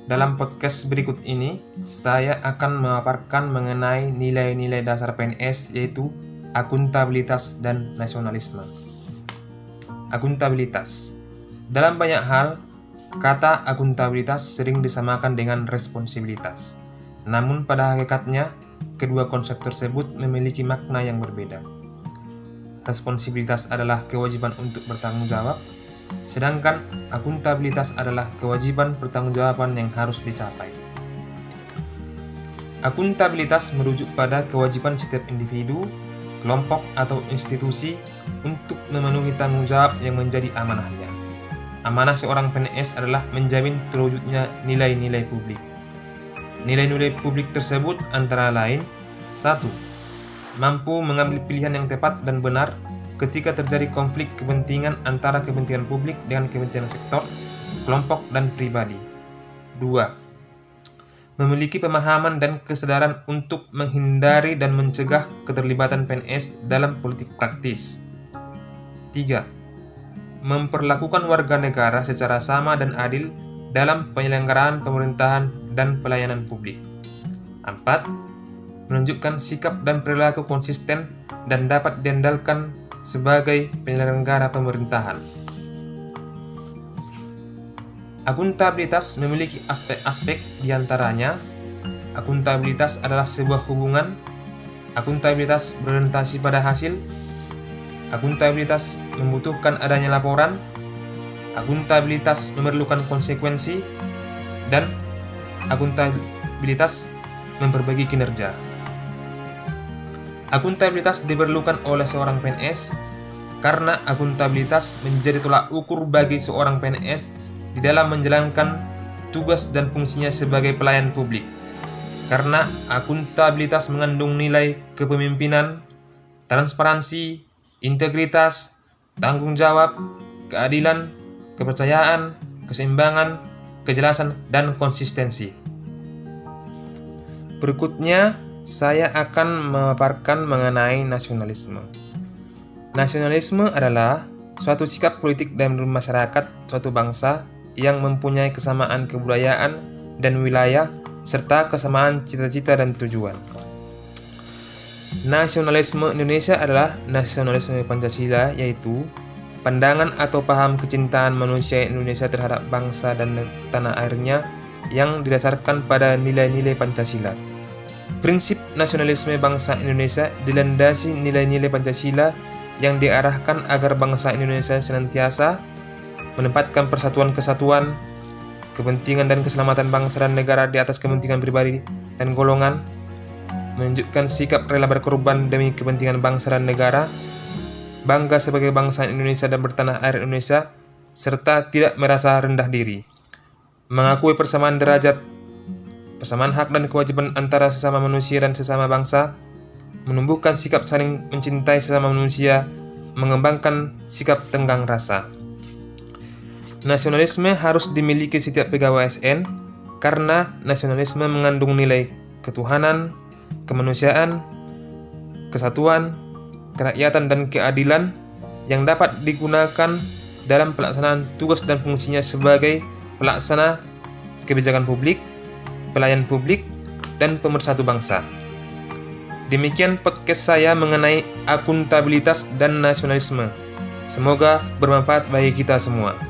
Dalam podcast berikut ini, saya akan memaparkan mengenai nilai-nilai dasar PNS, yaitu akuntabilitas dan nasionalisme. Akuntabilitas. Dalam banyak hal, kata akuntabilitas sering disamakan dengan responsibilitas. Namun pada hakikatnya, kedua konsep tersebut memiliki makna yang berbeda. Responsibilitas adalah kewajiban untuk bertanggung jawab, sedangkan akuntabilitas adalah kewajiban pertanggungjawaban yang harus dicapai. Akuntabilitas merujuk pada kewajiban setiap individu, kelompok, atau institusi untuk memenuhi tanggung jawab yang menjadi amanahnya. Amanah seorang PNS adalah menjamin terwujudnya nilai-nilai publik. Nilai-nilai publik tersebut antara lain: 1. Mampu mengambil pilihan yang tepat dan benar ketika terjadi konflik kepentingan antara kepentingan publik dengan kepentingan sektor, kelompok, dan pribadi. 2. Memiliki pemahaman dan kesadaran untuk menghindari dan mencegah keterlibatan PNS dalam politik praktis. 3. Memperlakukan warga negara secara sama dan adil dalam penyelenggaraan pemerintahan dan pelayanan publik. 4. Menunjukkan sikap dan perilaku konsisten dan dapat diandalkan sebagai penyelenggara pemerintahan. Akuntabilitas memiliki aspek-aspek, diantaranya akuntabilitas adalah sebuah hubungan, akuntabilitas berorientasi pada hasil, akuntabilitas membutuhkan adanya laporan, akuntabilitas memerlukan konsekuensi, dan akuntabilitas memperbaiki kinerja. Akuntabilitas diperlukan oleh seorang PNS karena akuntabilitas menjadi tolak ukur bagi seorang PNS di dalam menjalankan tugas dan fungsinya sebagai pelayan publik. Karena akuntabilitas mengandung nilai kepemimpinan, transparansi, integritas, tanggung jawab, keadilan, kepercayaan, keseimbangan, kejelasan, dan konsistensi. Berikutnya, saya akan memaparkan mengenai nasionalisme. Nasionalisme adalah suatu sikap politik dalam masyarakat suatu bangsa yang mempunyai kesamaan kebudayaan dan wilayah serta kesamaan cita-cita dan tujuan. Nasionalisme Indonesia adalah nasionalisme Pancasila, yaitu pandangan atau paham kecintaan manusia Indonesia terhadap bangsa dan tanah airnya yang didasarkan pada nilai-nilai Pancasila. Prinsip nasionalisme bangsa Indonesia dilandasi nilai-nilai Pancasila yang diarahkan agar bangsa Indonesia senantiasa menempatkan persatuan kesatuan, kepentingan dan keselamatan bangsa dan negara di atas kepentingan pribadi dan golongan, menunjukkan sikap rela berkorban demi kepentingan bangsa dan negara, bangga sebagai bangsa Indonesia dan bertanah air Indonesia, serta tidak merasa rendah diri, mengakui persamaan derajat, persamaan hak dan kewajiban antara sesama manusia dan sesama bangsa, menumbuhkan sikap saling mencintai sesama manusia, mengembangkan sikap tenggang rasa. Nasionalisme harus dimiliki setiap pegawai ASN karena nasionalisme mengandung nilai ketuhanan, kemanusiaan, kesatuan, kerakyatan, dan keadilan yang dapat digunakan dalam pelaksanaan tugas dan fungsinya sebagai pelaksana kebijakan publik, pelayan publik, dan pemersatu bangsa. Demikian podcast saya mengenai akuntabilitas dan nasionalisme. Semoga bermanfaat bagi kita semua.